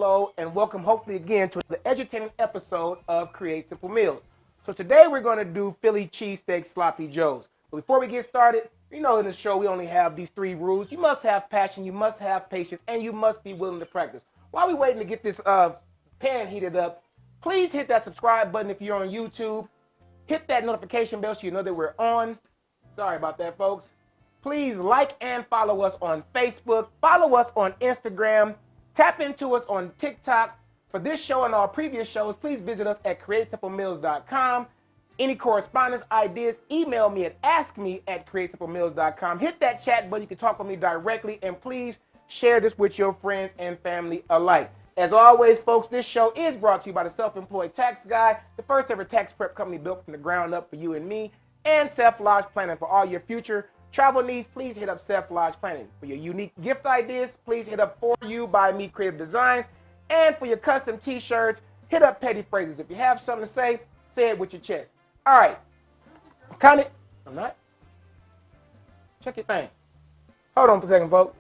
hello, and welcome hopefully again to the edutaining episode of Create Simple Meals. So today we're going to do Philly cheesesteak sloppy joes. But before we get started, you know in the show we only have these 3 rules. You must have passion, you must have patience, and you must be willing to practice. While we're waiting to get this pan heated up, please hit that subscribe button if you're on YouTube. Hit that notification bell so you know that we're on. Sorry about that, folks. Please like and follow us on Facebook. Follow us on Instagram. Tap into us on TikTok. For this show and our previous shows, please visit us at createsimplemeals.com. Any correspondence, ideas, email me at askme@createsimplemeals.com. Hit that chat button. You can talk with me directly. And please share this with your friends and family alike. As always, folks, this show is brought to you by the Self-Employed Tax Guy, the first ever tax prep company built from the ground up for you and me, and Seth Lodge Planning for all your future travel needs. Please hit up Seth Lodge Planning. For your unique gift ideas, please hit up For You by Me Creative Designs. And for your custom t-shirts, hit up Petty Phrases. If you have something to say it with your chest. All right. Count it. I'm not. Check your thing. Hold on for a second, folks.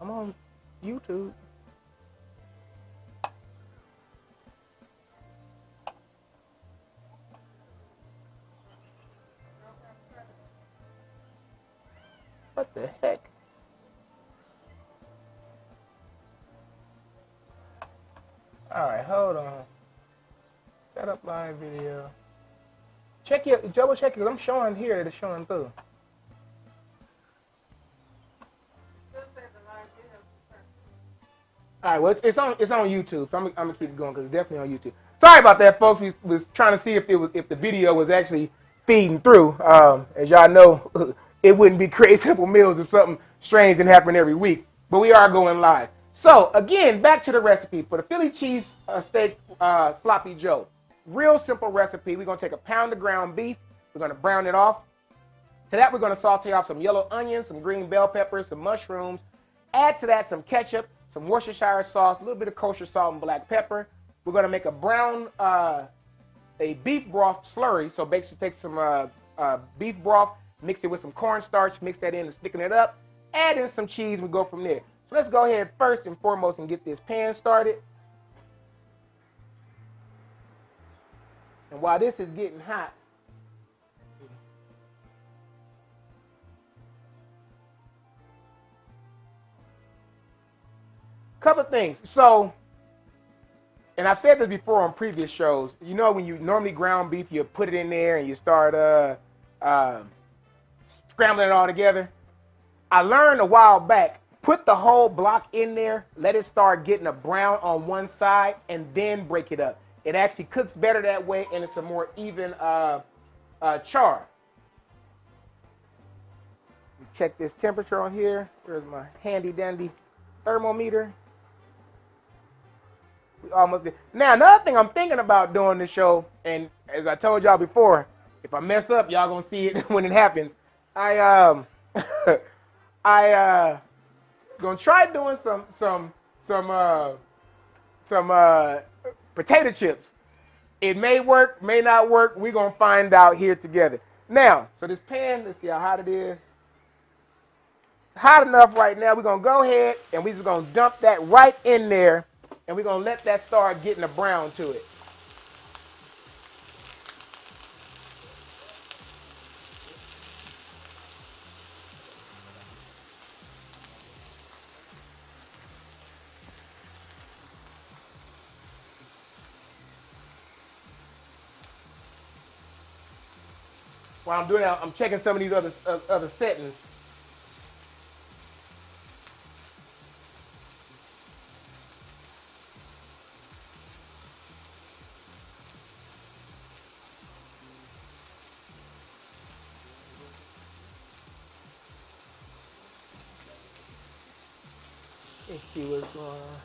I'm on YouTube. What the heck? All right, hold on. Set up live video. Check it, double check it, because I'm showing here that it's showing through. All right, well, it's on YouTube, so I'm gonna keep it going because it's definitely on YouTube. Sorry about that, folks. We was trying to see if the video was actually feeding through. As y'all know, it wouldn't be Create Simple Meals if something strange didn't happen every week. But we are going live. So again, back to the recipe for the Philly cheese steak sloppy joe. Real simple recipe. We're gonna take a pound of ground beef. We're gonna brown it off. To that, we're gonna saute off some yellow onions, some green bell peppers, some mushrooms. Add to that some ketchup, some Worcestershire sauce, a little bit of kosher salt and black pepper. We're gonna make a beef broth slurry. So basically take some beef broth, mix it with some cornstarch, mix that in and thicken it up. Add in some cheese, we go from there. So let's go ahead first and foremost and get this pan started. And while this is getting hot, couple things. So, and I've said this before on previous shows, you know when you normally ground beef, you put it in there and you start scrambling it all together. I learned a while back, put the whole block in there, let it start getting a brown on one side, and then break it up. It actually cooks better that way, and it's a more even char. Check this temperature on here. There's my handy dandy thermometer. We almost did. Now, another thing I'm thinking about doing this show, and as I told y'all before, if I mess up, y'all gonna see it when it happens. I gonna try doing some potato chips. It may work, may not work. We're gonna find out here together. Now, so this pan, let's see how hot it is. It's hot enough right now. We're gonna go ahead and we're just gonna dump that right in there, and we're gonna let that start getting a brown to it. While I'm doing that, I'm checking some of these other settings. Let's see what's going on.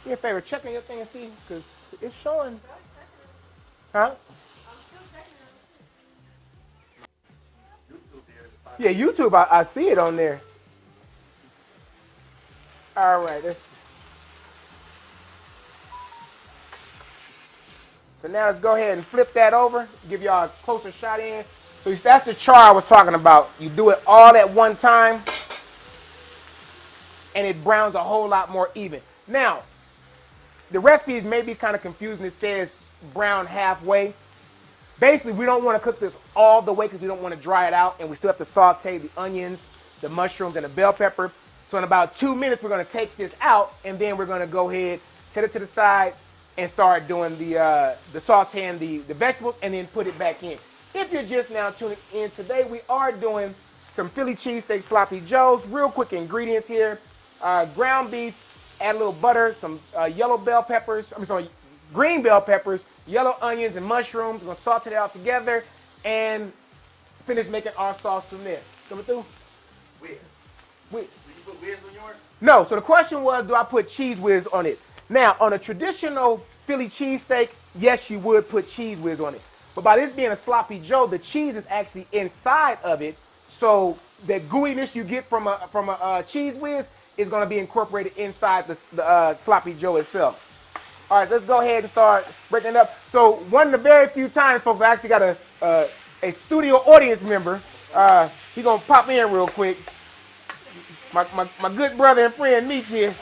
me a favor, check on your thing and see, because it's showing. Huh? Yeah, YouTube, I see it on there. All right, so now let's go ahead and flip that over, give y'all a closer shot in. So that's the char I was talking about. You do it all at one time, and it browns a whole lot more even. Now, the recipe may be kind of confusing. It says brown halfway. Basically, we don't want to cook this all the way because we don't want to dry it out, and we still have to saute the onions, the mushrooms, and the bell pepper. So in about 2 minutes, we're going to take this out, and then we're going to go ahead, set it to the side, and start doing the sauteing the vegetables, and then put it back in. If you're just now tuning in, today we are doing some Philly cheesesteak sloppy joes. Real quick ingredients here: ground beef, add a little butter, some yellow bell peppers. Green bell peppers, yellow onions, and mushrooms. We're gonna saute it out together and finish making our sauce from there. Coming through? Whiz. Whiz. Did you put whiz on yours? No. So the question was, do I put cheese whiz on it? Now, on a traditional Philly cheesesteak, yes, you would put cheese whiz on it. But by this being a sloppy joe, the cheese is actually inside of it. So that gooiness you get from a cheese whiz is going to be incorporated inside the sloppy joe itself. All right, let's go ahead and start breaking it up. So one of the very few times, folks, I actually got a studio audience member. He's going to pop in real quick. My good brother and friend, Meech here.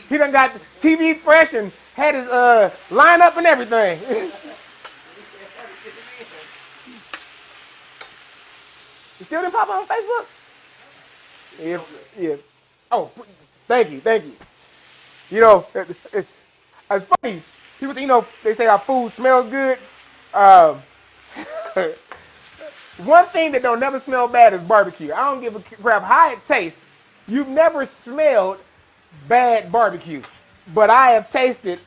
He done got TV fresh and had his line up and everything. You still didn't pop on Facebook? Yeah. Oh, thank you. You know, it's funny. People, they say our food smells good. One thing that don't never smell bad is barbecue. I don't give a crap how it tastes. You've never smelled bad barbecue, but I have tasted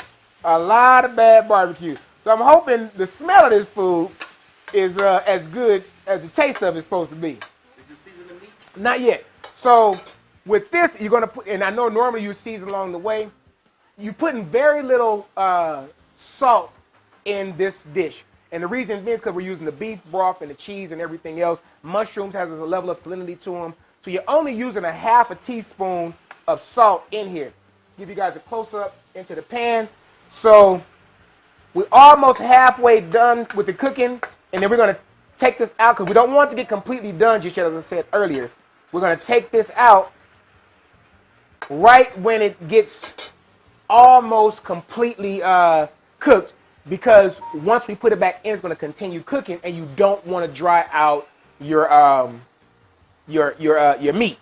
a lot of bad barbecue. So I'm hoping the smell of this food is as good as the taste of it's supposed to be. Did you season the meat? Not yet. So with this, you're going to put, and I know normally you season along the way, you're putting very little salt in this dish. And the reason is because we're using the beef broth and the cheese and everything else. Mushrooms has a level of salinity to them. So you're only using a half a teaspoon of salt in here. Give you guys a close-up into the pan. So we're almost halfway done with the cooking. And then we're going to take this out because we don't want it to get completely done just yet, as I said earlier. We're going to take this out right when it gets almost completely cooked, because once we put it back in, it's going to continue cooking, and you don't want to dry out your meat.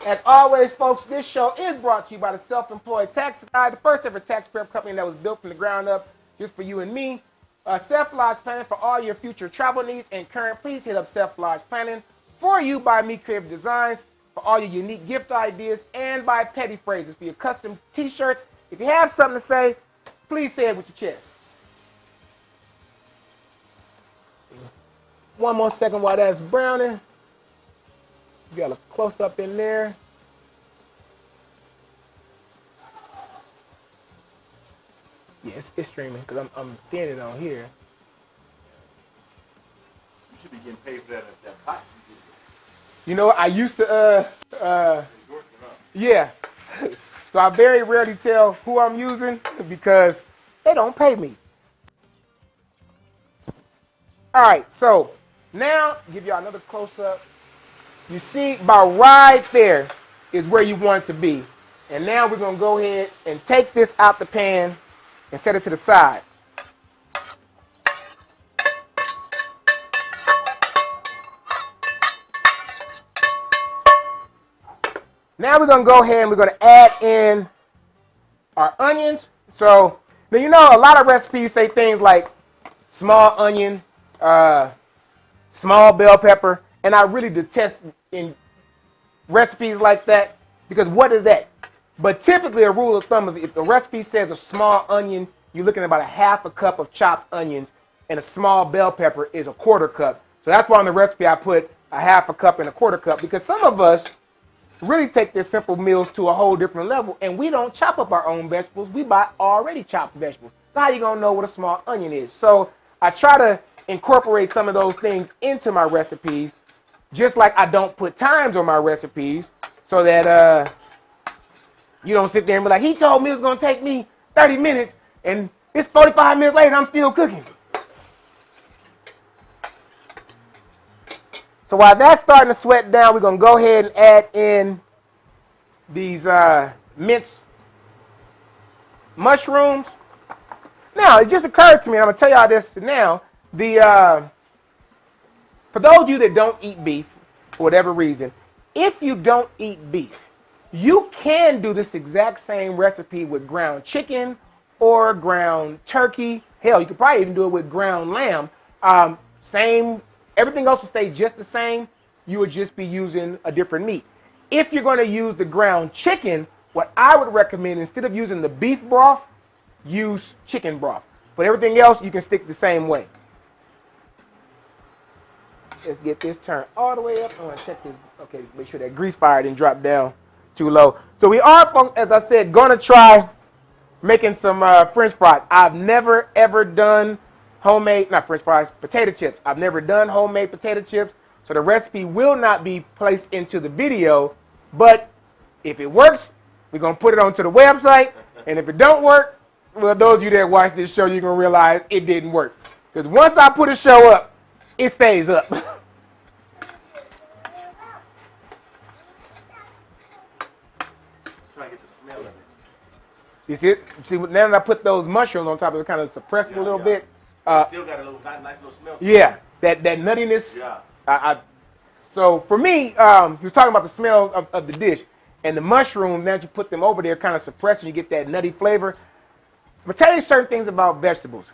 As always, folks, this show is brought to you by the Self-Employed Tax Guide, the first ever tax prep company that was built from the ground up just for you and me. Self-Lodge Planning for all your future travel needs and current. Please hit up Self-Lodge Planning. For you by Me Creative Designs for all your unique gift ideas, and by Petty Phrases for your custom t-shirts. If you have something to say, please say it with your chest. One more second while that's browning. You got a close-up in there. Yeah, it's streaming because I'm seeing it on here. You should be getting paid for that pot. You know, I used to, yeah. So I very rarely tell who I'm using because they don't pay me. All right, so now give y'all another close-up. You see, about right there is where you want it to be. And now we're going to go ahead and take this out the pan and set it to the side. Now we're going to go ahead and we're going to add in our onions. So, now you know a lot of recipes say things like small onion, small bell pepper, and I really detest in recipes like that, because what is that? But typically a rule of thumb is if the recipe says a small onion, you're looking at about a half a cup of chopped onions, and a small bell pepper is a quarter cup. So that's why on the recipe I put a half a cup and a quarter cup, because some of us really take their simple meals to a whole different level. And we don't chop up our own vegetables. We buy already chopped vegetables. So how you going to know what a small onion is? So I try to incorporate some of those things into my recipes, just like I don't put times on my recipes so that you don't sit there and be like, he told me it was going to take me 30 minutes and it's 45 minutes later and I'm still cooking. So while that's starting to sweat down, we're going to go ahead and add in these minced mushrooms. Now, it just occurred to me, and I'm going to tell y'all this now, for those of you that don't eat beef, for whatever reason, if you don't eat beef, you can do this exact same recipe with ground chicken or ground turkey. Hell, you could probably even do it with ground lamb. Same. Everything else will stay just the same. You would just be using a different meat. If you're going to use the ground chicken, what I would recommend, instead of using the beef broth, use chicken broth. But everything else, you can stick the same way. Let's get this turned all the way up. I want to check this. Okay, make sure that grease fire didn't drop down too low. So we are, as I said, going to try making some French fries. I've never, ever done homemade, not French fries, potato chips. I've never done homemade potato chips, so the recipe will not be placed into the video, but if it works, we're going to put it onto the website, and if it don't work, well, those of you that watch this show, you're going to realize it didn't work. Because once I put a show up, it stays up. Trying to get the smell of it. You see it? See, now that I put those mushrooms on top of it, kind of suppressed it a little bit. Still got a little nice little smell. Yeah, that nuttiness. Yeah. So for me, he was talking about the smell of the dish. And the mushrooms, now that you put them over there, kind of suppress and you get that nutty flavor. I'm going to tell you certain things about vegetables.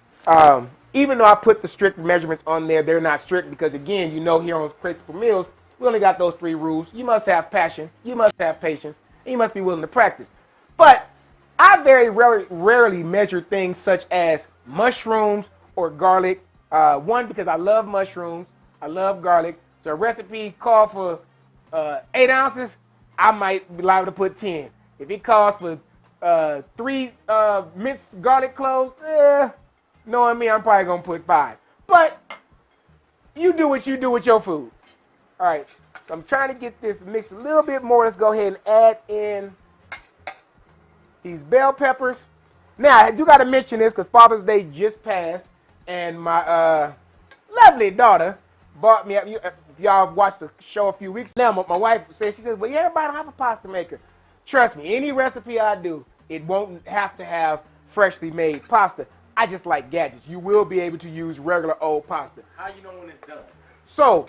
Even though I put the strict measurements on there, they're not strict because, again, you know here on Create Simple Meals, we only got those 3 rules. You must have passion, you must have patience, and you must be willing to practice. But I very rarely measure things such as mushrooms or garlic. One, because I love mushrooms, I love garlic. So a recipe called for 8 ounces, I might be liable to put 10. If it calls for 3 minced garlic cloves, knowing me, I'm probably going to put 5. But you do what you do with your food. All right, so I'm trying to get this mixed a little bit more. Let's go ahead and add in these bell peppers. Now, I do got to mention this because Father's Day just passed, and my lovely daughter bought me, if y'all watched the show a few weeks now, my wife said, she says, well, everybody don't have a pasta maker. Trust me, any recipe I do, it won't have to have freshly made pasta. I just like gadgets. You will be able to use regular old pasta. How you know when it's done? So,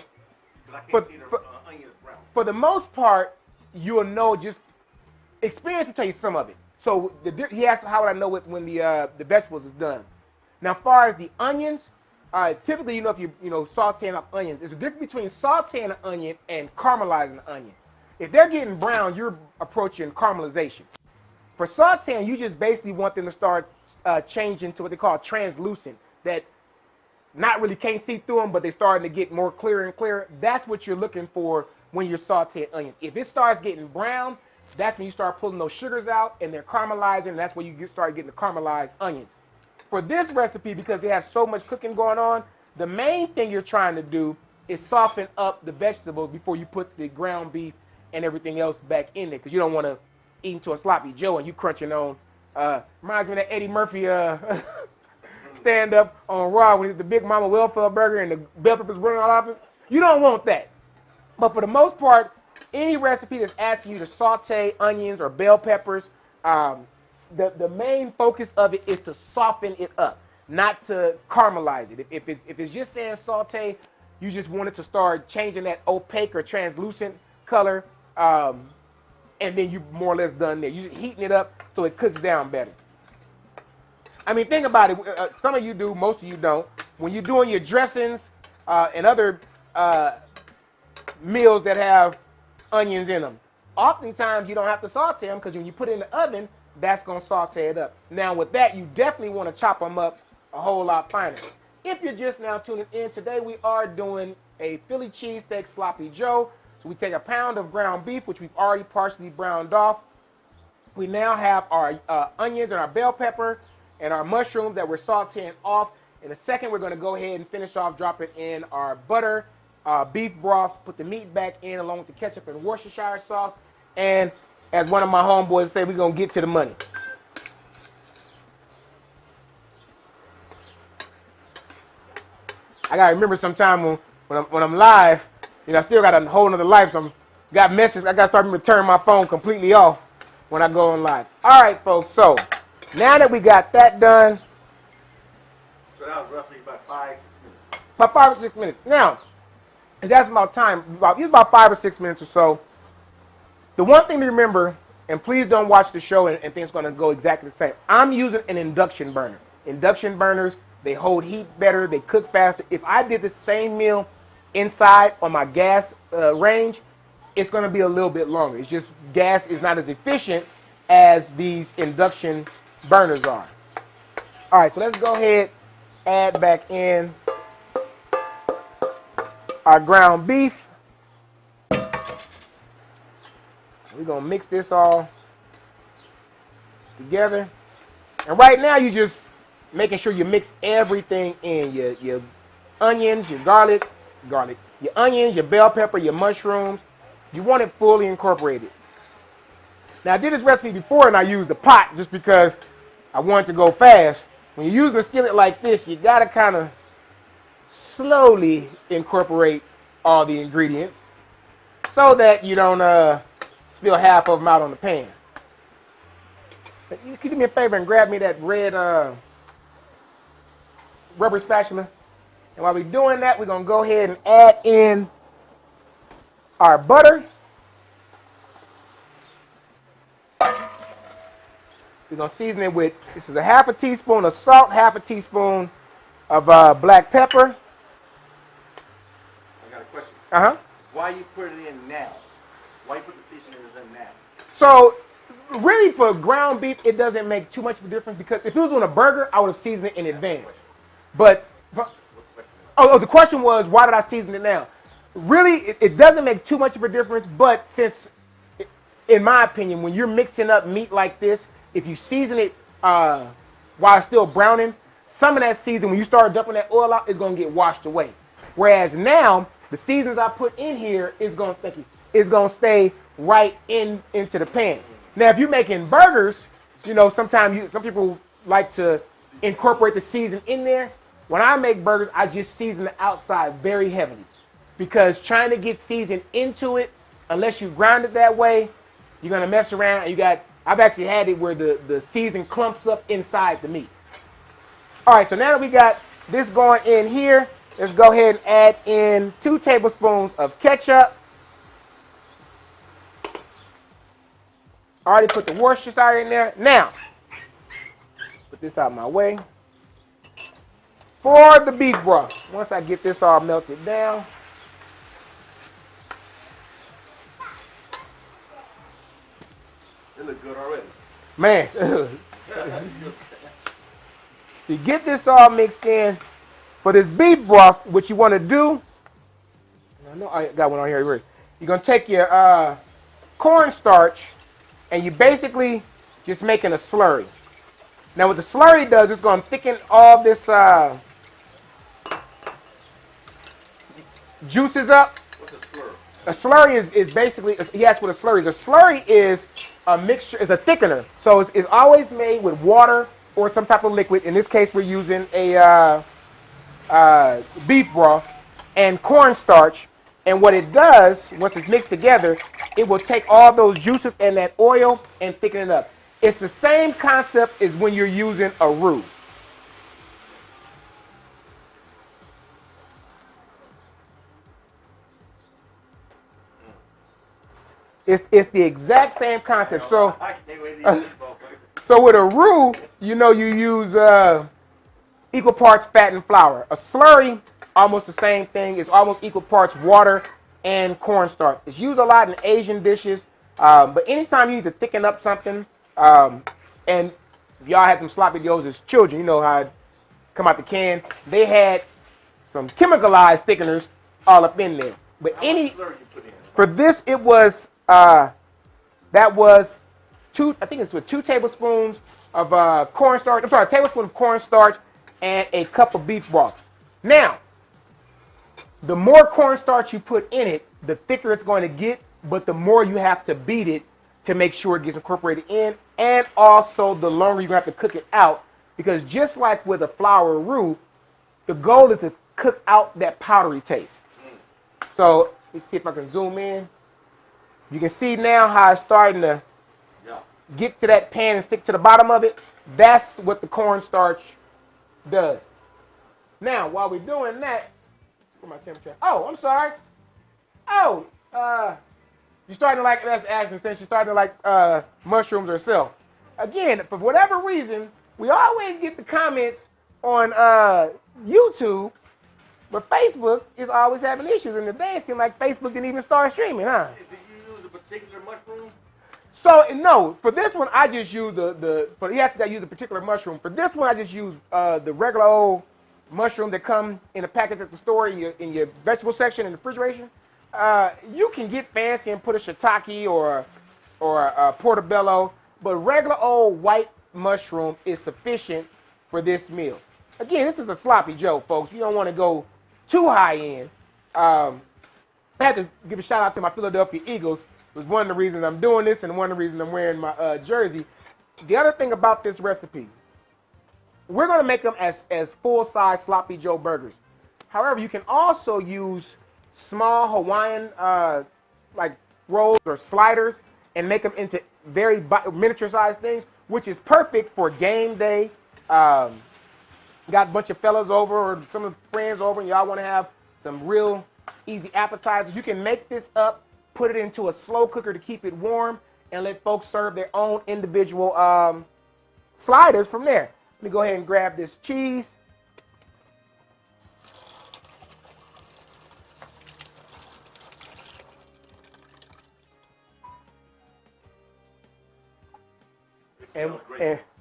Onions brown. for the most part, you'll know, just experience will tell you some of it. So he asked how would I know when the vegetables is done. Now, as far as the onions, typically, if you sauteing up onions, there's a difference between sauteing an onion and caramelizing an onion. If they're getting brown, you're approaching caramelization. For sauteing, you just basically want them to start changing to what they call translucent, that not really can't see through them, but they're starting to get more clearer and clearer. That's what you're looking for when you're sauteing onions. If it starts getting brown, that's when you start pulling those sugars out and they're caramelizing, and that's when you start getting the caramelized onions. For this recipe, because it has so much cooking going on, the main thing you're trying to do is soften up the vegetables before you put the ground beef and everything else back in there, because you don't want to eat into a sloppy Joe and you crunching on. Reminds me of that Eddie Murphy stand up on Raw when it's the Big Mama welfare burger and the bell peppers running all off it. You don't want that. But for the most part, any recipe that's asking you to saute onions or bell peppers, the main focus of it is to soften it up, not to caramelize it. If it's just saying saute, you just want it to start changing that opaque or translucent color, and then you more or less done there. You're heating it up so it cooks down better. I mean, think about it. Some of you do, most of you don't. When you're doing your dressings and other meals that have onions in them, oftentimes you don't have to saute them because when you put it in the oven, that's going to saute it up. Now, with that, you definitely want to chop them up a whole lot finer. If you're just now tuning in, today we are doing a Philly cheesesteak sloppy Joe. So we take a pound of ground beef, which we've already partially browned off. We now have our onions and our bell pepper and our mushrooms that we're sauteing off. In a second, we're going to go ahead and finish off dropping in our butter, beef broth, put the meat back in along with the ketchup and Worcestershire sauce. And as one of my homeboys said, we're going to get to the money. I got to remember sometime when I'm live, you know, I still got a whole nother life, so got messages. I got to start turning my phone completely off when I go on live. All right, folks, so now that we got that done. So that was roughly about 5-6 minutes. About 5 or 6 minutes. Now, that's about time. It's about 5 or 6 minutes or so. The one thing to remember, and please don't watch the show and think it's going to go exactly the same. I'm using an induction burner. Induction burners, they hold heat better. They cook faster. If I did the same meal inside on my gas range, it's going to be a little bit longer. It's just gas is not as efficient as these induction burners are. All right, so let's go ahead, add back in our ground beef. We're going to mix this all together. And right now, you're just making sure you mix everything in. Your onions, your garlic, your onions, your bell pepper, your mushrooms. You want it fully incorporated. Now, I did this recipe before, and I used the pot just because I wanted to go fast. When you're using a skillet like this, you got to kind of slowly incorporate all the ingredients so that you don't spill half of them out on the pan. But you can do me a favor and grab me that red rubber spatula. And while we're doing that, we're going to go ahead and add in our butter. We're going to season it with, this is a half a teaspoon of salt, half a teaspoon of black pepper. I got a question. Uh-huh. Why you put it in now? Why you put the seasonings in now? So, really for ground beef, it doesn't make too much of a difference because if it was on a burger, I would have seasoned it in advance. But, the question was, why did I season it now? Really, it doesn't make too much of a difference, but since, in my opinion, when you're mixing up meat like this, if you season it while it's still browning, some of that season, when you start dumping that oil out, is going to get washed away. Whereas now, the seasons I put in here is going to stay right into the pan. Now, if you're making burgers, you know, sometimes some people like to incorporate the season in there. When I make burgers, I just season the outside very heavily because trying to get seasoned into it, unless you grind it that way, you're going to mess around. And I've actually had it where the season clumps up inside the meat. All right, so now that we got this going in here, let's go ahead and add in 2 tablespoons of ketchup. Already put the Worcestershire in there. Now, put this out of my way. For the beef broth, once I get this all melted down, It looks good already. man, to get this all mixed in, for this beef broth, what you want to do, I know I got one on here. You're going to take your cornstarch, and you basically just making a slurry. Now, what the slurry does is going to thicken all this juices up. What's a slurry? A slurry is basically, he asked what a slurry is. A slurry is a mixture, is a thickener. So it's always made with water or some type of liquid. In this case, we're using a beef broth and cornstarch. And what it does, once it's mixed together, it will take all those juices and that oil and thicken it up. It's the same concept as when you're using a roux. It's the exact same concept. So, I can't wait to eat this motherfucker. so with a roux, you know you use equal parts fat and flour. A slurry, almost the same thing. It's almost equal parts water and cornstarch. It's used a lot in Asian dishes, but anytime you need to thicken up something, and y'all had some sloppy joes as children, you know how it come out the can. They had some chemicalized thickeners all up in there. But How any much slurry you put in? For this, it was that was I think it's with 2 tablespoons of cornstarch. I'm sorry, a tablespoon of cornstarch and a cup of beef broth. Now, the more cornstarch you put in it, the thicker it's going to get, but the more you have to beat it to make sure it gets incorporated in, and also the longer you're going to have to cook it out, because just like with a flour roux, the goal is to cook out that powdery taste. So let's see if I can zoom in. You can see now how it's starting to get to that pan and stick to the bottom of it. That's what the cornstarch does. Now, while we're doing that, where's my temperature? Oh, I'm sorry. Oh, you're starting to like, that's Ashton saying she's starting to like mushrooms herself. Again, for whatever reason, we always get the comments on YouTube, but Facebook is always having issues. And today it seemed like Facebook didn't even start streaming, huh? Did you use a particular mushroom? So, no, for this one, I just use you have to use a particular mushroom. For this one, I just use the regular old mushroom that come in a package at the store in your vegetable section in the refrigeration. You can get fancy and put a shiitake or a portobello, but regular old white mushroom is sufficient for this meal. Again, this is a sloppy Joe, folks. You don't want to go too high end. I had to give a shout out to my Philadelphia Eagles. It was one of the reasons I'm doing this and one of the reasons I'm wearing my jersey. The other thing about this recipe, we're going to make them as full-size Sloppy Joe burgers. However, you can also use small Hawaiian like rolls or sliders and make them into very miniature-sized things, which is perfect for game day. Got a bunch of fellas over or some of the friends over and y'all want to have some real easy appetizers. You can make this up, put it into a slow cooker to keep it warm, and let folks serve their own individual sliders from there. Let me go ahead and grab this cheese.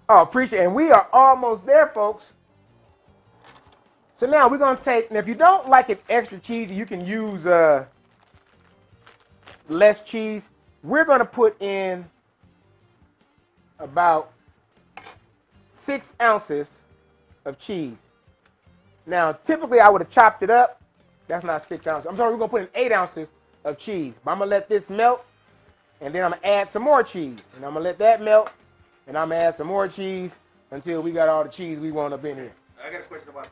Oh, appreciate it. And we are almost there, folks. So now we're going to take, and if you don't like it extra cheesy, you can use less cheese. We're going to put in about 6 ounces of cheese. Now, typically I would have chopped it up. That's not 6 ounces. I'm sorry, we're going to put in 8 ounces of cheese. But I'm going to let this melt, and then I'm going to add some more cheese. And I'm going to let that melt, and I'm going to add some more cheese until we got all the cheese we want up in here. I got a question about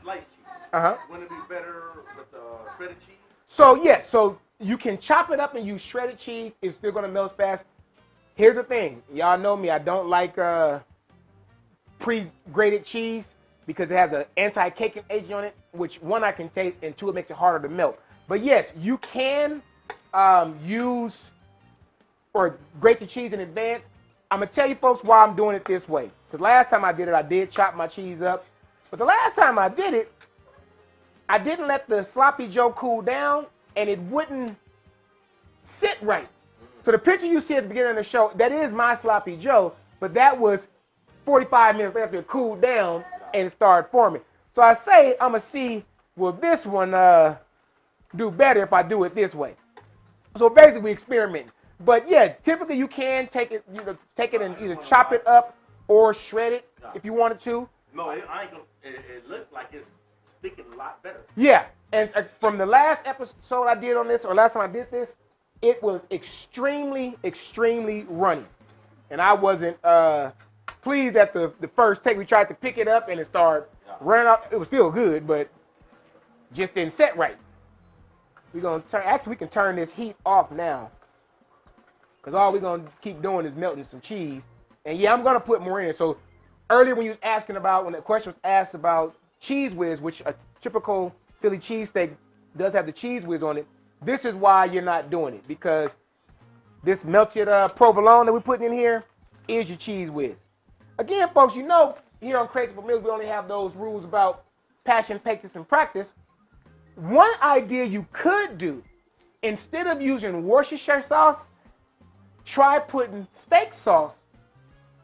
sliced cheese. Uh-huh. Wouldn't it be better with shredded cheese? So, yes. So you can chop it up and use shredded cheese. It's still going to melt fast. Here's the thing. Y'all know me. I don't like pre-grated cheese because it has an anti-caking agent on it, which, one, I can taste, and 2, it makes it harder to melt. But, yes, you can use or grate the cheese in advance. I'm going to tell you, folks, why I'm doing it this way. Because last time I did it, I did chop my cheese up. But the last time I did it, I didn't let the Sloppy Joe cool down, and it wouldn't sit right. So the picture you see at the beginning of the show, that is my Sloppy Joe, but that was 45 minutes after it cooled down and it started forming. So I say, I'm going to see, will this one do better if I do it this way? So basically, we experimenting. But yeah, typically you can take it and either chop it up or shred it if you wanted to. No, I ain't gonna. It looked like it's sticking a lot better. Yeah, and from the last episode I did on this, or last time I did this, it was extremely, extremely runny, and I wasn't pleased at the first take. We tried to pick it up and it started running out. It was still good, but just didn't set right. We're gonna turn. Actually, we can turn this heat off now. Because all we're going to keep doing is melting some cheese. And yeah, I'm going to put more in it. So earlier when you was asking about, when the question was asked about Cheez Whiz, which a typical Philly cheesesteak does have the Cheez Whiz on it, this is why you're not doing it. Because this melted provolone that we're putting in here is your Cheez Whiz. Again, folks, you know, here on Create Simple Meals, we only have those rules about passion, patience, and practice. One idea you could do, instead of using Worcestershire sauce, try putting steak sauce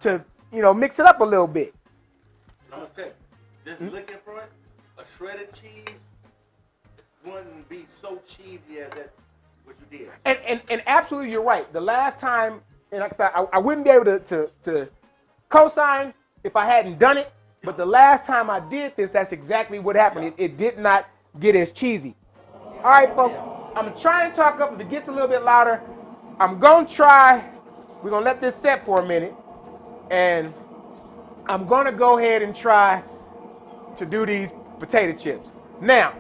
to, mix it up a little bit. I'm going to tell you, just looking for it, a shredded cheese wouldn't be so cheesy as that what you did. And absolutely, you're right. The last time, and like I said, I wouldn't be able to co-sign if I hadn't done it. But the last time I did this, that's exactly what happened. It did not get as cheesy. All right, folks. I'm going to try and talk up. If it gets a little bit louder, I'm going to try. We're going to let this set for a minute. And I'm going to go ahead and try to do these potato chips. Now,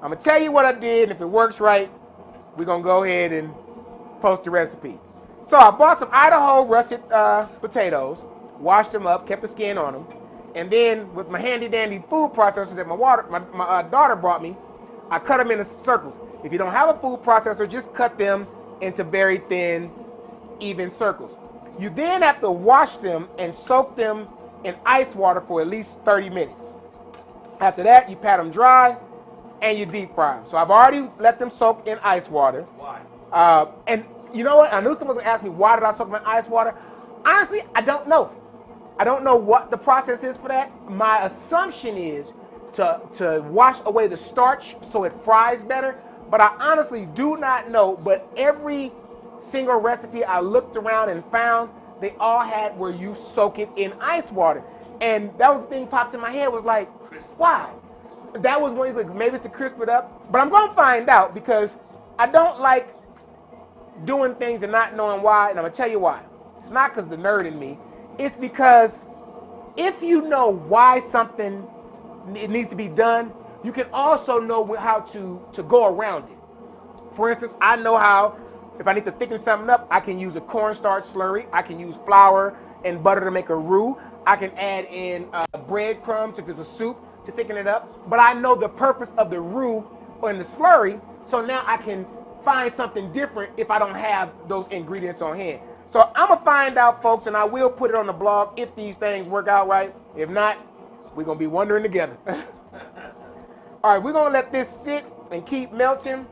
I'm going to tell you what I did. And if it works right, we're going to go ahead and post the recipe. So I bought some Idaho russet potatoes, washed them up, kept the skin on them. And then with my handy dandy food processor that my daughter brought me, I cut them into circles. If you don't have a food processor, just cut them into very thin, even circles. You then have to wash them and soak them in ice water for at least 30 minutes. After that, you pat them dry and you deep fry them. So I've already let them soak in ice water. Why? And you know what? I knew someone was going to ask me, why did I soak them in ice water? Honestly, I don't know. I don't know what the process is for that. My assumption is to wash away the starch so it fries better. But I honestly do not know. But every single recipe I looked around and found, they all had where you soak it in ice water. And that was the thing popped in my head was like, why? That was one of the, maybe it's to crisp it up. But I'm going to find out because I don't like doing things and not knowing why. And I'm going to tell you why. It's not because the nerd in me. It's because if you know why something it needs to be done, you can also know how to go around it. For instance, I know how, if I need to thicken something up, I can use a cornstarch slurry. I can use flour and butter to make a roux. I can add in breadcrumbs if it's a soup to thicken it up. But I know the purpose of the roux or in the slurry, so now I can find something different if I don't have those ingredients on hand. So I'm going to find out, folks, and I will put it on the blog if these things work out right. If not, we're going to be wondering together. All right, we're going to let this sit and keep melting.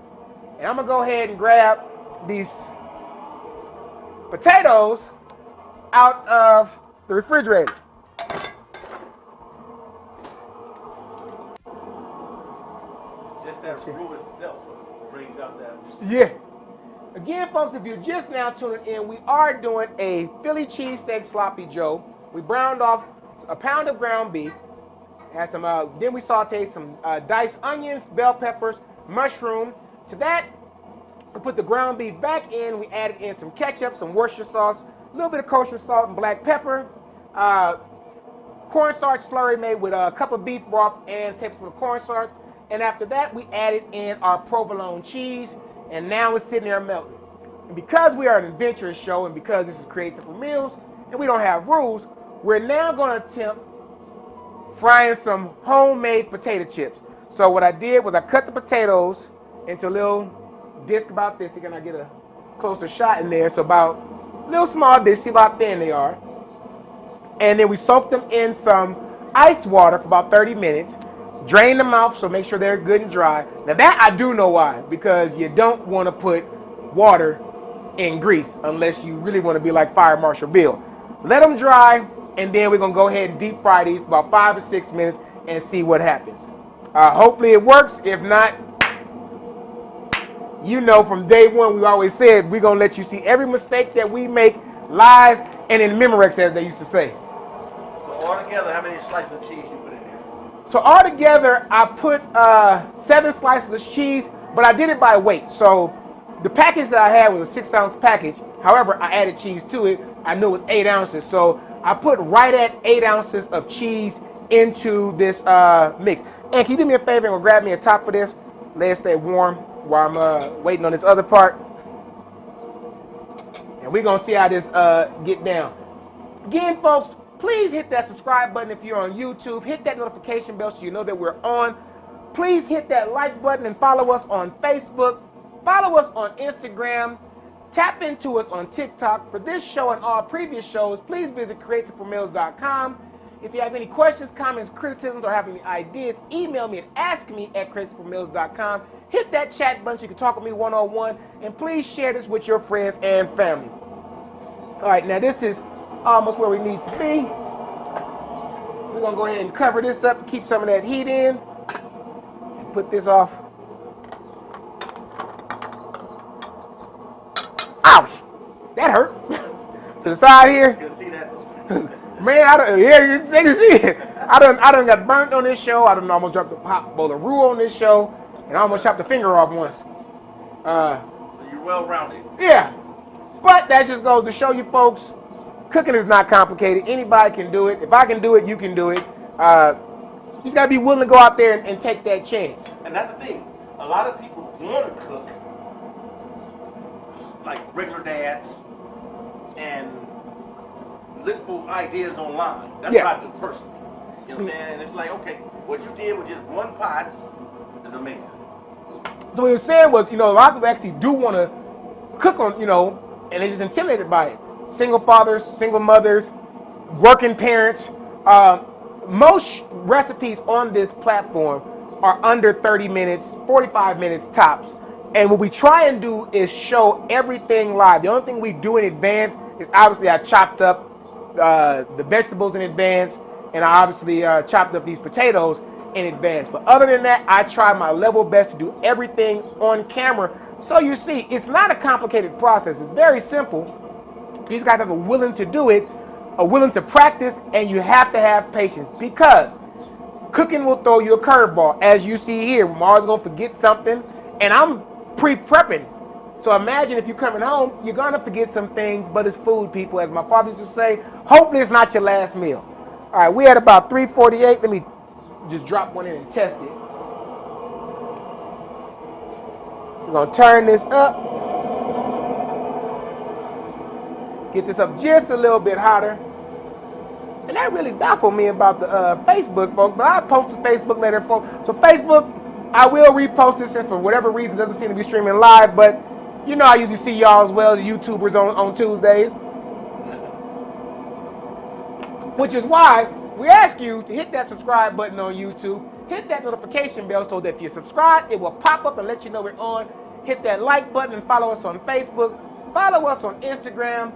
And I'm going to go ahead and grab these potatoes out of the refrigerator. Just that roux itself brings out that. Yeah. Again, folks, if you're just now tuning in, we are doing a Philly cheesesteak sloppy joe. We browned off a pound of ground beef. Had some. Then we sauteed some diced onions, bell peppers, mushroom. To that, we put the ground beef back in. We added in some ketchup, some Worcestershire sauce, a little bit of kosher salt and black pepper, cornstarch slurry made with a cup of beef broth and a tablespoon of cornstarch. And after that, we added in our provolone cheese. And now it's sitting there melting. And because we are an adventurous show and because this is Create Simple Meals and we don't have rules, we're now going to attempt frying some homemade potato chips. So what I did was I cut the potatoes into a little disc about this. Again, I get a closer shot in there. So about a little small disc, see about how thin they are. And then we soaked them in some ice water for about 30 minutes. Drain them out, so make sure they're good and dry. Now that I do know why, because you don't want to put water in grease unless you really want to be like Fire Marshal Bill. Let them dry, and then we're going to go ahead and deep fry these for about 5 or 6 minutes and see what happens. Hopefully it works. If not, you know from day one we always said we're going to let you see every mistake that we make live and in Memorex, as they used to say. So altogether, how many slices of cheese you put in there? So altogether, I put 7 slices of cheese, but I did it by weight. So the package that I had was a 6-ounce package. However, I added cheese to it. I knew it was 8 ounces. So I put right at 8 ounces of cheese into this mix. And can you do me a favor and grab me a top for this? Let it stay warm while I'm waiting on this other part. And we're going to see how this get down. Again, folks, please hit that subscribe button if you're on YouTube. Hit that notification bell so you know that we're on. Please hit that like button and follow us on Facebook. Follow us on Instagram. Tap into us on TikTok. For this show and all previous shows, please visit CreateSimpleMeals.com. If you have any questions, comments, criticisms, or have any ideas, email me at askme@CreateSimpleMeals.com. Hit that chat button so you can talk with me one-on-one. And please share this with your friends and family. All right, now this is almost where we need to be. We're going to go ahead and cover this up, keep some of that heat in. Put this off Ouch! That hurt. To the side here. You can see that. Man, they can see it. I done got burnt on this show. I done almost dropped a pop bowl of roux on this show, and I almost chopped a finger off once. So you're well-rounded. Yeah, but that just goes to show you folks, cooking is not complicated. Anybody can do it. If I can do it, you can do it. You just gotta be willing to go out there and take that chance. And that's the thing. A lot of people want to cook, like regular dads, and look for ideas online. That's what I do personally. You know what I'm saying? And it's like, okay, what you did with just one pot is amazing. So what he was saying was, a lot of people actually do want to cook on, and they're just intimidated by it. Single fathers, single mothers, working parents. Most recipes on this platform are under 30 minutes, 45 minutes tops. And what we try and do is show everything live. The only thing we do in advance is obviously I chopped up the vegetables in advance, and I obviously chopped up these potatoes in advance. But other than that, I try my level best to do everything on camera. So you see, it's not a complicated process. It's very simple. These guys are willing to do it, are willing to practice, and you have to have patience because cooking will throw you a curveball. As you see here, I'm always going to forget something, and I'm pre-prepping. So imagine if you're coming home, you're going to forget some things, but it's food, people. As my father used to say, hopefully it's not your last meal. All right, we had about 348. Let me just drop one in and test it. We're going to turn this up. Get this up just a little bit hotter. And that really baffled me about the Facebook, folks. But I post to Facebook later, folks. So Facebook, I will repost this since for whatever reason it doesn't seem to be streaming live. But I usually see y'all as well as YouTubers on Tuesdays. Which is why we ask you to hit that subscribe button on YouTube. Hit that notification bell so that if you subscribe, it will pop up and let you know we're on. Hit that like button and follow us on Facebook. Follow us on Instagram.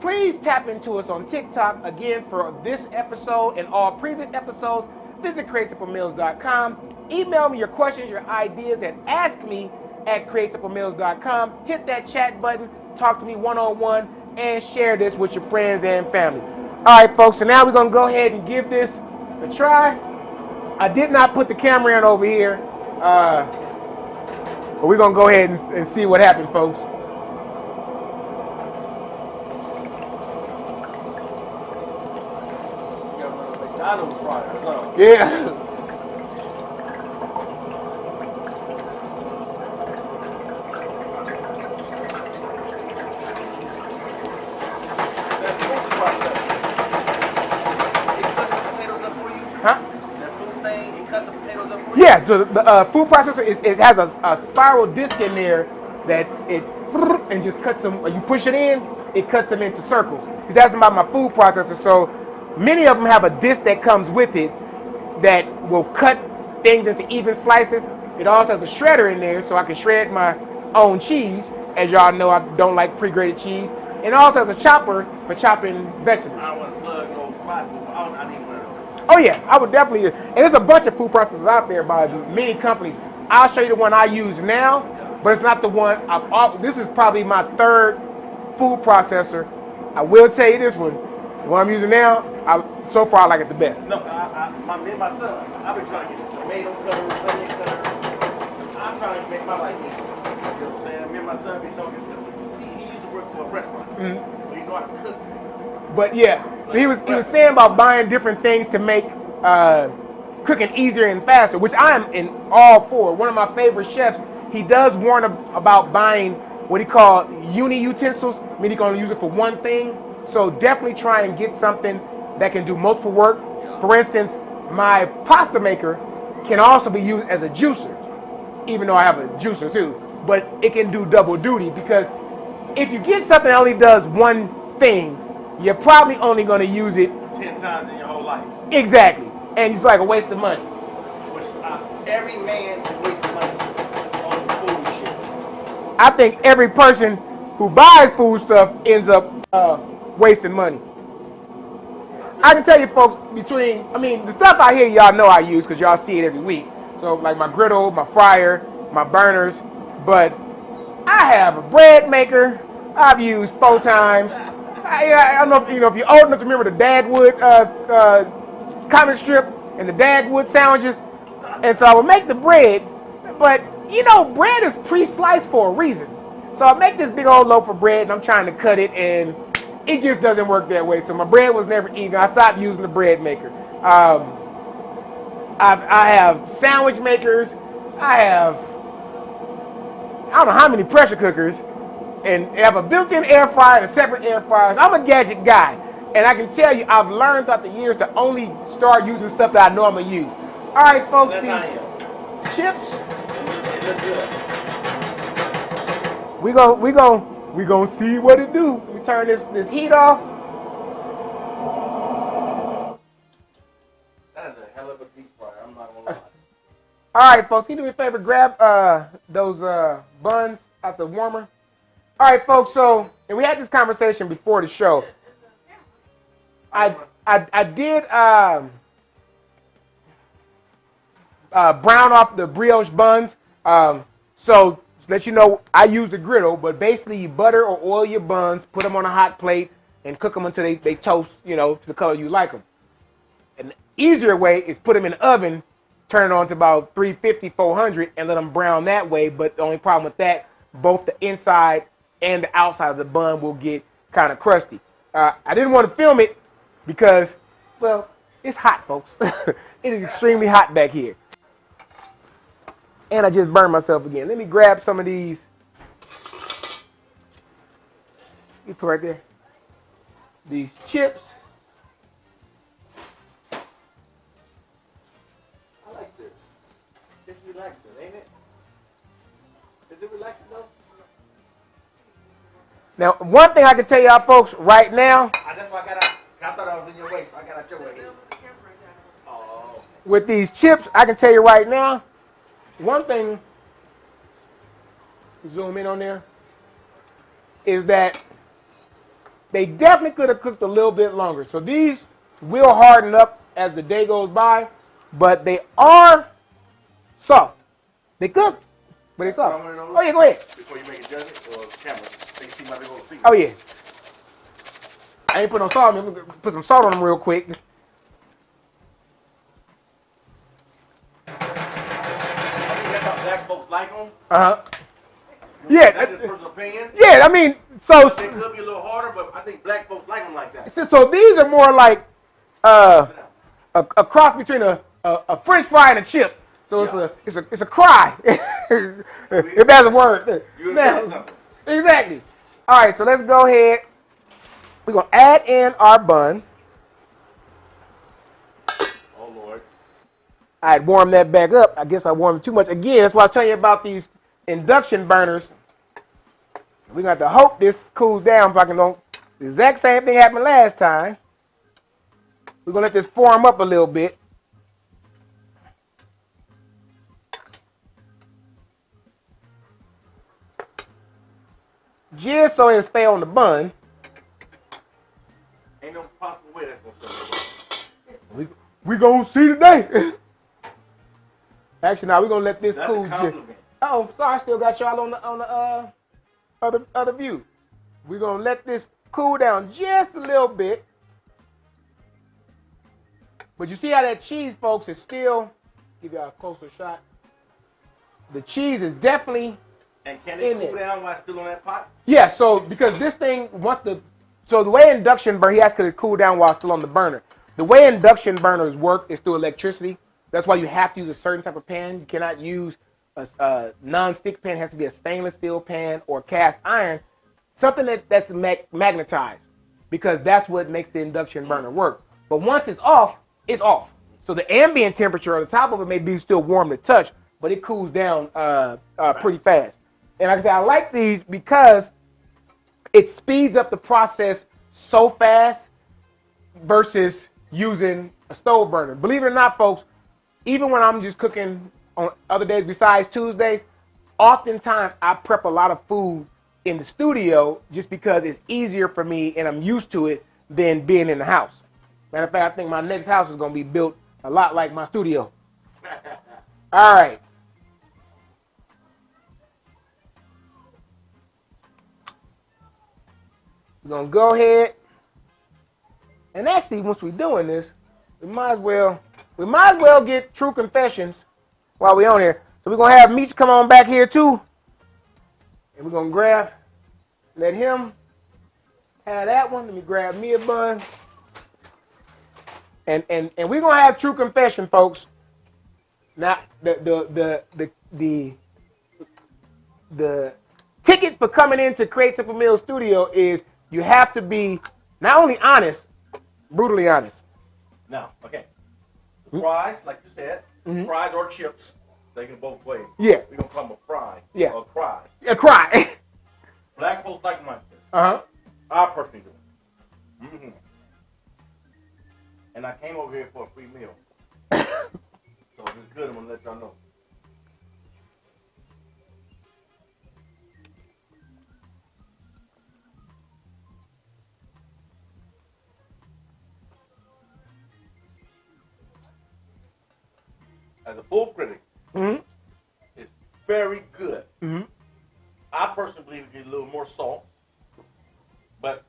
Please tap into us on TikTok. Again, for this episode and all previous episodes, visit CreateSimpleMeals.com. Email me your questions, your ideas at askme@CreateSimpleMeals.com. Hit that chat button, talk to me one-on-one, and share this with your friends and family. All right, folks, so now we're going to go ahead and give this a try. I did not put the camera in over here, but we're going to go ahead and see what happened, folks. McDonald's fryers, huh? Yeah. Huh? That food thing, it cuts the potatoes up for you? Yeah, so the food processor, it has a spiral disc in there that it and just cuts them. You push it in, it cuts them into circles. He's asking about my food processor, so many of them have a disc that comes with it that will cut things into even slices. It also has a shredder in there, so I can shred my own cheese. As y'all know, I don't like pre-grated cheese. And it also has a chopper for chopping vegetables. I don't want to plug no spot, but I need one of those. Oh yeah, I would definitely. And there's a bunch of food processors out there by many companies. I'll show you the one I use now, but it's not the one. This is probably my third food processor. I will tell you this one. The one I'm using now, so far I like it the best. No, me and my son, I've been trying to get tomato cutters, onion cutters. I'm trying to make my life easy. You know what I'm saying? Me and my son be talking because he used to work for a restaurant. Mm-hmm. So he know how to cook. But yeah, so he was saying about buying different things to make cooking easier and faster, which I am in all for. One of my favorite chefs, he does warn about buying what he called uni utensils, meaning he's going to use it for one thing. So definitely try and get something that can do multiple work. For instance, my pasta maker can also be used as a juicer, even though I have a juicer too. But it can do double duty because if you get something that only does one thing, you're probably only going to use it 10 times in your whole life. Exactly. And it's like a waste of money. Which every man wastes money on food shit. I think every person who buys food stuff ends up wasting money. I can tell you folks, the stuff I hear y'all know I use because y'all see it every week. So like my griddle, my fryer, my burners. But I have a bread maker, I've used 4 times. I don't know if you know if you're old enough to remember the Dagwood comic strip and the Dagwood sandwiches. And so I would make the bread, but you know, bread is pre-sliced for a reason. So I make this big old loaf of bread and I'm trying to cut it and it just doesn't work that way. So my bread was never even. I stopped using the bread maker. I have sandwich makers. I don't know how many pressure cookers, and have a built-in air fryer and a separate air fryer. I'm a gadget guy, and I can tell you I've learned throughout the years to only start using stuff that I normally use. All right, folks, these chips. We gonna see what it do. We turn this heat off. That is a hell of a deep fry. I'm not gonna lie. All right, folks, can you do me a favor? Grab those buns out the warmer. All right, folks. So, and we had this conversation before the show. I did brown off the brioche buns. So to let you know, I use the griddle, but basically you butter or oil your buns, put them on a hot plate, and cook them until they toast, you know, to the color you like them. An easier way is put them in the oven, turn it on to about 350, 400, and let them brown that way. But the only problem with that, both the inside and the outside of the bun will get kind of crusty. I didn't want to film it because, well, it's hot, folks. It is extremely hot back here. And I just burned myself again. Let me grab some of these. You put right there. These chips. I like this. It's relaxing, ain't it? Is it relaxing though? Now, one thing I can tell y'all folks right now. That's why I got out. I thought I was in your way, so I got out your way. Oh. With these chips, I can tell you right now. One thing, zoom in on there, is that they definitely could have cooked a little bit longer. So these will harden up as the day goes by, but they are soft. They cooked, but they soft. Oh yeah, go ahead. Before you make a judgment or camera, so you can see my big old feet. Oh yeah. I ain't put no salt on them. Put some salt on them real quick. Black folks like them. Yeah. That's just personal opinion. Yeah, I mean, so They could be a little harder, but I think black folks like them like that. so these are more like a cross between a French fry and a chip. So it's a cry. If that's a word. You understand something? Exactly. All right, so let's go ahead. We're gonna add in our bun. Oh Lord. I had warmed that back up. I guess I warmed it too much. Again, that's why I tell you about these induction burners. We're going to have to hope this cools down if I can don't. The exact same thing happened last time. We're going to let this form up a little bit. Just so it'll stay on the bun. Ain't no possible way that's going to stay. We going to see today. Actually, now we're going to let this cool. Oh, sorry, I still got y'all on the other view. We're going to let this cool down just a little bit. But you see how that cheese, folks, is still, give y'all a closer shot. The cheese is definitely and can it cool down while it's still on that pot? Yeah, so because this thing, so the way induction burner, he asked could it cool down while it's still on the burner. The way induction burners work is through electricity. That's why you have to use a certain type of pan. You cannot use a non-stick pan. It has to be a stainless steel pan or cast iron, something that's magnetized, because that's what makes the induction burner work. But once it's off, it's off. So the ambient temperature on the top of it may be still warm to touch, but it cools down pretty fast. And like I said, I like these because it speeds up the process so fast versus using a stove burner. Believe it or not, folks, even when I'm just cooking on other days besides Tuesdays, oftentimes I prep a lot of food in the studio just because it's easier for me and I'm used to it than being in the house. Matter of fact, I think my next house is going to be built a lot like my studio. All right. We're gonna go ahead. And actually, once we're doing this, we might as well get true confessions while we're on here. So we're gonna have Meech come on back here too. And we're gonna let him have that one. Let me grab me a bun. And we're gonna have true confession, folks. Now the ticket for coming into Create Simple Meals Studio is you have to be not only honest, brutally honest. Now, okay. The fries, like you said, fries or chips, they can both play. Yeah. We're gonna call them a fry. Yeah. Or a cry. A cry. Black folks like mustard. Uh-huh. I personally do. Mm-hmm. And I came over here for a free meal. So if it's good, I'm gonna let y'all know. As a food critic, it's very good. I personally believe it needs a little more salt, but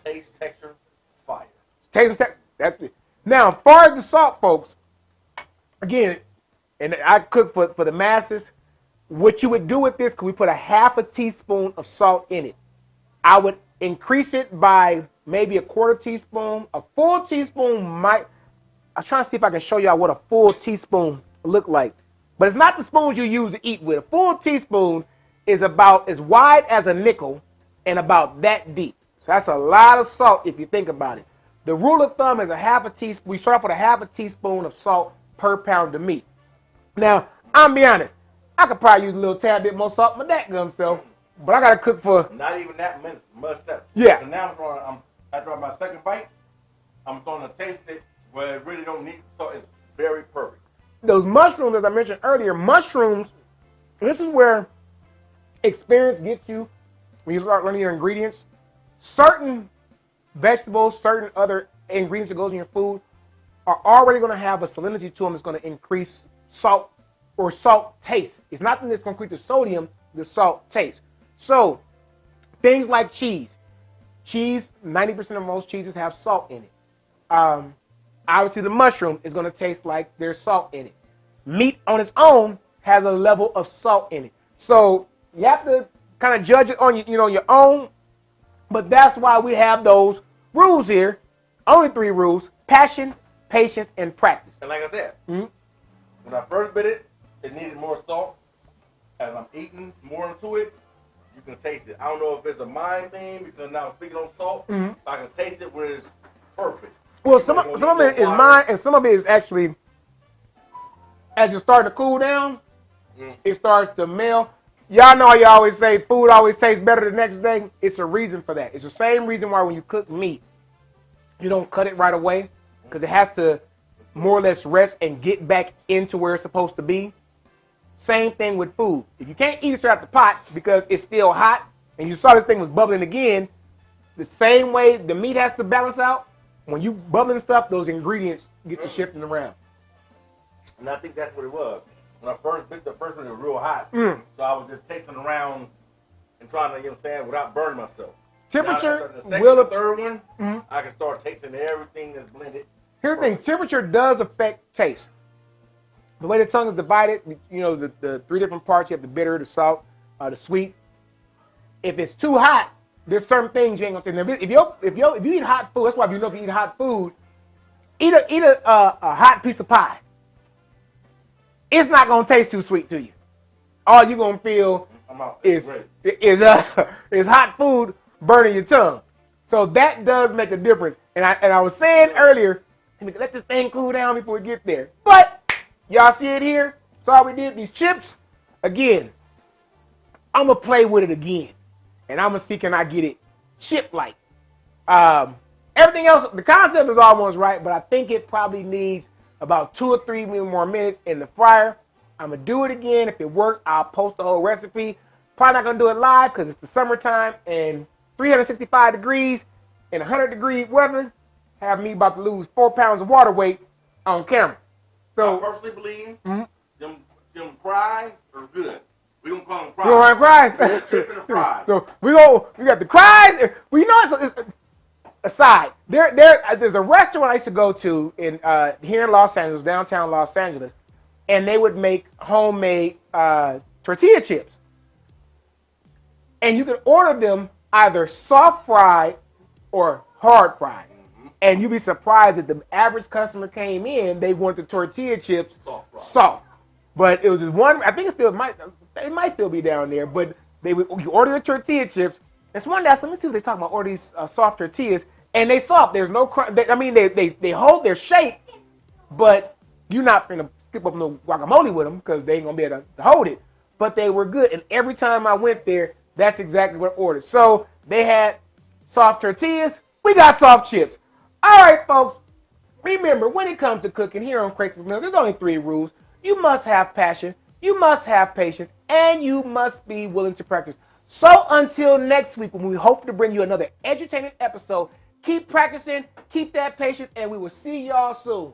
taste, texture, fire. Taste and texture. That's it. Now, as far as the salt, folks, again, and I cook for the masses. What you would do with this, because we put a half a teaspoon of salt in it. I would increase it by maybe a quarter teaspoon. A full teaspoon might. I'm trying to see if I can show y'all what a full teaspoon look like. But it's not the spoons you use to eat with. A full teaspoon is about as wide as a nickel and about that deep. So that's a lot of salt if you think about it. The rule of thumb is a half a teaspoon. We start off with a half a teaspoon of salt per pound of meat. Now, I'm be honest. I could probably use a little tad bit more salt, but that gum self. But I gotta cook for. Not even that much. Yeah. So now after my second bite, I'm starting to taste it where it really don't need salt. It's very perfect. Those mushrooms, as I mentioned earlier, mushrooms. This is where experience gets you when you start learning your ingredients. Certain vegetables, certain other ingredients that goes in your food are already going to have a salinity to them that's going to increase salt or salt taste. It's not that it's going to increase the sodium, the salt taste. So things like cheese. Cheese, 90% of most cheeses have salt in it. Obviously, the mushroom is going to taste like there's salt in it. Meat on its own has a level of salt in it. So you have to kind of judge it on your own. But that's why we have those rules here. Only 3 rules: passion, patience, and practice. And like I said, when I first bit it, it needed more salt. As I'm eating more into it, you can taste it. I don't know if it's a mind thing because now speaking on salt, I can taste it where it's perfect. Well, some of it is mine, and some of it is actually, as you start to cool down, it starts to melt. Y'all know how you always say food always tastes better the next day. It's a reason for that. It's the same reason why when you cook meat, you don't cut it right away because it has to more or less rest and get back into where it's supposed to be. Same thing with food. If you can't eat it straight out the pot because it's still hot and you saw this thing was bubbling again, the same way the meat has to balance out, when you bubbling stuff, those ingredients get to shifting around. And I think that's what it was. When I first bit the first one, it was real hot. So I was just tasting around and trying to, without burning myself. Temperature now, the second will. and third one, I can start tasting everything that's blended. Here's the thing: temperature does affect taste. The way the tongue is divided, the 3 different parts. You have the bitter, the salt, the sweet. If it's too hot, there's certain things you ain't gonna taste. Now, if you eat hot food, that's why if you eat hot food, eat a hot piece of pie. It's not gonna taste too sweet to you. All you're gonna feel is hot food burning your tongue. So that does make a difference. And I was saying earlier, let this thing cool down before we get there. But y'all see it here? Saw we did these chips. Again, I'm gonna play with it again, and I'm gonna see can I get it chip-like. Everything else, the concept is almost right, but I think it probably needs about 2 or 3 more minutes in the fryer. I'm going to do it again. If it works, I'll post the whole recipe. Probably not going to do it live because it's the summertime and 365 degrees and 100-degree weather have me about to lose 4 pounds of water weight on camera. So I personally believe them fries are good. We gonna call them You know what fries. fries? Chip and the fries. So we got the fries. We know it's aside. There's a restaurant I used to go to in here in Los Angeles, downtown Los Angeles, and they would make homemade tortilla chips. And you could order them either soft fried or hard fried. And you'd be surprised that the average customer came in, they want the tortilla chips soft. But it was just one, I think it might still be down there, but you order the tortilla chips. It's one day, let me see what they talk about, order these soft tortillas, and they soft. There's no crunch. They hold their shape, but you're not going to skip up no guacamole with them because they ain't going to be able to hold it. But they were good, and every time I went there, that's exactly what I ordered. So they had soft tortillas. We got soft chips. All right, folks. Remember, when it comes to cooking here on Create Simple Meals, there's only 3 rules. You must have passion, you must have patience, and you must be willing to practice. So until next week, when we hope to bring you another edutaining episode, keep practicing, keep that patience, and we will see y'all soon.